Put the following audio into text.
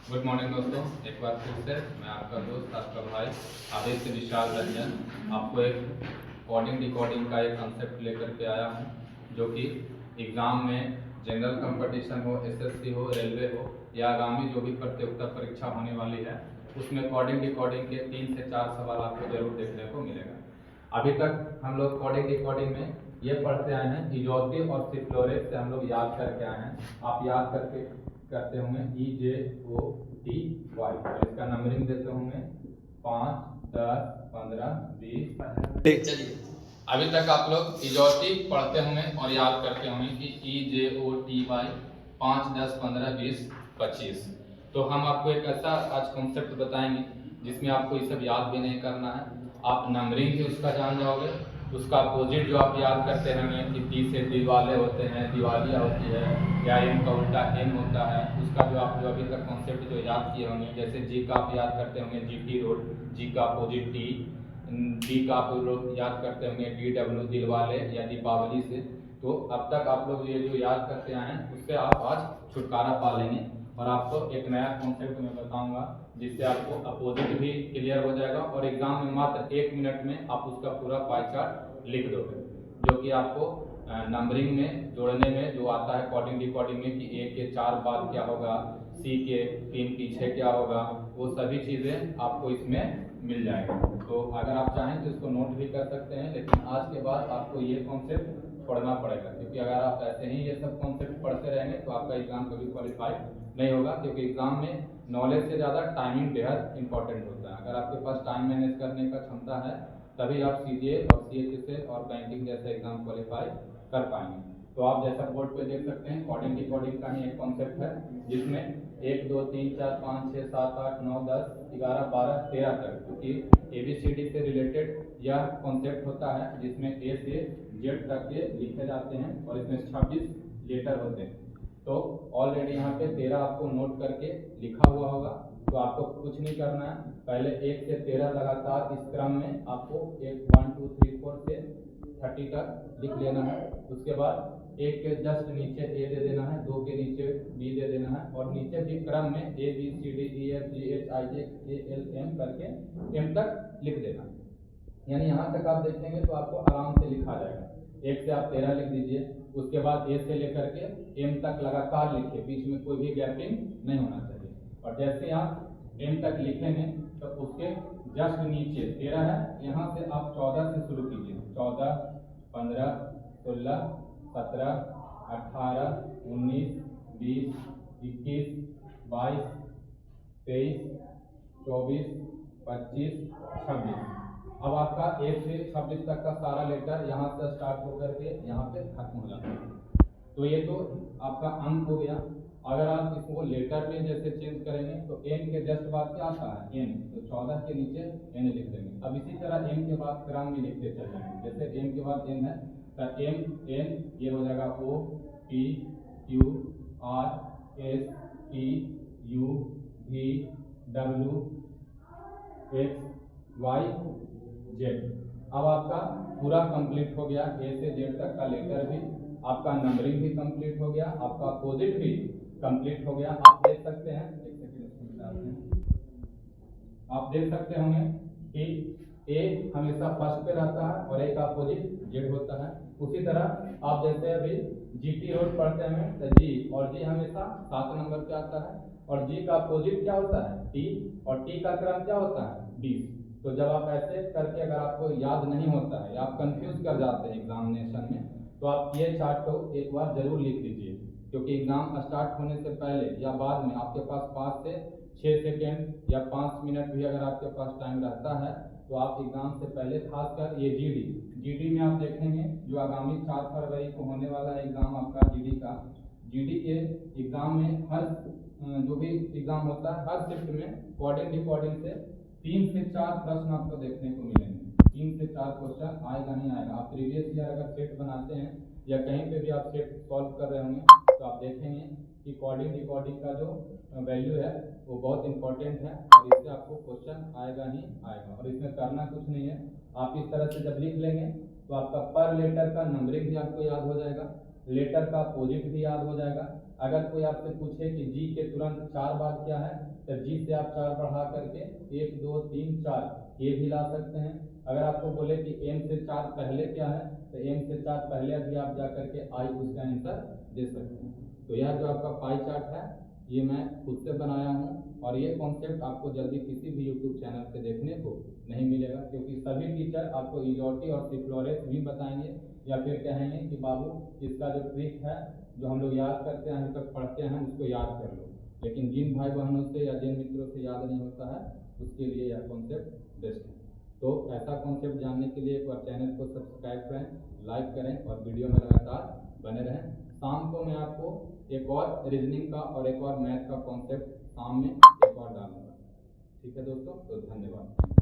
Good morning दोस्तों, एक बार फिर से मैं आपका दोस्त, आपका भाई आदेश विशाल रंजन आपको एक कोडिंग डिकोडिंग का एक कंसेप्ट लेकर के आया हूँ, जो कि एग्ज़ाम में जनरल कंपटीशन हो, एसएससी हो, रेलवे हो या आगामी जो भी प्रतियोगिता परीक्षा होने वाली है, उसमें कोडिंग डिकोडिंग के 3 से 4 सवाल आपको जरूर देखने को मिलेगा। अभी तक हम लोग कोडिंग डिकोडिंग में ये पढ़ते आए हैं, इजोती और सिफ्लोरेट से हम लोग याद करके आए हैं। आप याद करके करते होंगे EJOTY और इसका नंबरिंग देते होंगे 5, 10, 15, 20। चलिए, अभी तक आप लोग इजोटी पढ़ते होंगे और याद करते होंगे कि EJOTY 5, 10, 15, 20, 25। तो हम आपको एक ऐसा आज कॉन्सेप्ट बताएंगे जिसमें आपको ये सब याद भी नहीं करना है, आप नंबरिंग भी उसका जान जाओगे। उसका अपोजिट जो आप याद करते होंगे कि टी से दिवाले होते हैं, दिवालिया होती है, या एम का उल्टा एम होता है, उसका जो आप जो अभी तक कॉन्सेप्ट जो याद किए होंगे, जैसे जी का आप याद करते होंगे GT रोड, जी का अपोजिट टी, डी का आप लोग याद करते होंगे DW दिलवाले या दीपावली से। तो अब तक आप लोग ये जो याद करते आए हैं उससे आप आज छुटकारा पा लेंगे और आपको एक नया कॉन्सेप्ट मैं बताऊंगा जिससे आपको अपोजिट भी क्लियर हो जाएगा और एग्जाम में मात्र 1 मिनट में आप उसका पूरा पाई चार्ट लिख दोगे, जो कि आपको नंबरिंग में जोड़ने में जो आता है कोडिंग डिकोडिंग में कि A के 4 बाद क्या होगा, C के 3 पीछे क्या होगा, वो सभी चीज़ें आपको इसमें मिल जाएगा। तो अगर आप चाहें तो इसको नोट भी कर सकते हैं, लेकिन आज के बाद आपको ये कॉन्सेप्ट पढ़ना पड़ेगा, क्योंकि अगर आप ऐसे ही ये सब कॉन्सेप्ट पढ़ते रहेंगे तो आपका एग्जाम कभी क्वालिफाई नहीं होगा, क्योंकि एग्जाम में नॉलेज से ज़्यादा टाइमिंग बेहद इंपॉर्टेंट होता है। अगर आपके पास टाइम मैनेज करने का क्षमता है तभी आप CGA और CHSL और बैंकिंग जैसे एग्जाम क्वालिफाई कर पाएंगे। तो आप जैसा बोर्ड पे देख सकते हैं कोडिंग डिकोडिंग का ही एक कॉन्सेप्ट है जिसमें 1, 2, 3, 4, 5, 6, 7, 8, 9, 10, 11, 12, 13 तक, क्योंकि ABCD से रिलेटेड यह कॉन्सेप्ट होता है जिसमें A से Z तक के लिखे जाते हैं और इसमें 26 लेटर होते हैं। तो ऑलरेडी यहाँ पे 13 आपको नोट करके लिखा हुआ होगा, तो आपको कुछ नहीं करना है, पहले 1 से 13 लगातार इस क्रम में आपको 1, 2, 3, 4 से 30 तक लिख लेना है। उसके बाद 1 के जस्ट नीचे A दे देना है, 2 के नीचे B दे देना है और नीचे भी क्रम में ABCDEFGHIJKLM करके M तक लिख देना है। यानी यहाँ तक आप देखेंगे तो आपको आराम से लिखा जाएगा। 1 से आप 13 लिख दीजिए, उसके बाद A से लेकर के M तक लगातार लिखिए, बीच में कोई भी गैपिंग नहीं होना चाहिए। और जैसे आप M तक लिखेंगे तो उसके जस्ट नीचे 13 है, यहाँ से आप 14 से शुरू कीजिए। 14, 15, 16, 17, 18, 19, 20, 21, 22, 23, 24, 25, 26। अब आपका 1 से 26 तक का सारा लेटर यहाँ से स्टार्ट होकर के यहाँ पे खत्म हो जाता है। तो ये तो आपका अंक हो गया। अगर आप इसको लेटर में जैसे चेंज करेंगे तो N के जस्ट बाद क्या आता है N, तो 14 के नीचे N लिख देंगे। अब इसी तरह M के बाद क्रम में लिखते चल जाएंगे, जैसे M के बाद N है तो M N ये हो जाएगा O P Q R S T U V W X Y Z। अब आपका पूरा कंप्लीट हो गया, A से Z तक का लेटर भी, आपका नंबरिंग भी कंप्लीट हो गया, आपका अपोजिट भी कंप्लीट हो गया। आप देख सकते हैं, एक सेकंड इसको मिटाते हैं। आप देख सकते होंगे कि A हमेशा फर्स्ट पे रहता है और A का अपोजिट Z होता है। उसी तरह आप जैसे अभी GT रोड पढ़ते हैं तो G और G हमेशा 7 नंबर पे आता है और G का अपोजिट क्या होता है T और T का क्रम क्या होता है 20। तो जब आप ऐसे करके अगर आपको याद नहीं होता है या आप कंफ्यूज कर जाते हैं एग्जामिनेशन में, तो आप ये चार्ट को एक बार जरूर लिख लीजिए, क्योंकि एग्जाम स्टार्ट होने से पहले या बाद में आपके पास 5 से 6 सेकेंड या 5 मिनट भी अगर आपके पास टाइम रहता है तो आप एग्जाम से पहले खासकर ये जीडी में आप देखेंगे जो आगामी 4 फरवरी को होने वाला है एग्जाम आपका जीडी के एग्जाम में हर जो भी एग्जाम होता है हर शिफ्ट में कोडिंग डिकोडिंग से 3 से 4 प्रश्न आपको देखने को मिलेंगे। 3 से 4 क्वेश्चन आएगा नहीं आएगा। आप प्रीवियस ईयर अगर सेट बनाते हैं या कहीं पे भी आप सेट सॉल्व कर रहे होंगे तो आप देखेंगे कि कोडिंग डिकोडिंग का जो वैल्यू है वो बहुत इंपॉर्टेंट है और इससे आपको क्वेश्चन आएगा ही आएगा और इसमें करना कुछ नहीं है। आप इस तरह से जब लिख लेंगे तो आपका पर लेटर का नंबरिंग भी आपको याद हो जाएगा। लेटर का अपोजिट भी याद हो जाएगा। अगर कोई आपसे पूछे कि जी के तुरंत 4 बाद क्या है, तो जी से आप 4 बढ़ा करके 1 2 3 4 ये भी ला सकते हैं। अगर आपको बोले कि एम से 4 पहले क्या है, तो एम से 4 पहले भी आप जा करके आई उसका आंसर दे सकते हैं। तो यह जो आपका पाई चार्ट है ये मैं खुद से बनाया हूँ, और ये कॉन्सेप्ट आपको जल्दी किसी भी यूट्यूब चैनल पे देखने को नहीं मिलेगा, क्योंकि सभी टीचर आपको इजोटी और सिफ्लोरेट भी बताएंगे, या फिर कहेंगे कि बाबू इसका जो ट्रिक है जो हम लोग याद करते हैं, हम तक पढ़ते हैं, उसको याद कर लो। लेकिन जिन भाई बहनों से या जिन मित्रों से याद नहीं होता है उसके लिए यह कॉन्सेप्ट बेस्ट है। तो ऐसा कॉन्सेप्ट जानने के लिए एक बार चैनल को सब्सक्राइब करें, लाइक करें और वीडियो में लगातार बने रहें। शाम को मैं आपको एक और रीजनिंग का और एक और मैथ का कॉन्सेप्ट शाम में एक और डालूंगा। ठीक है दोस्तों, तो धन्यवाद।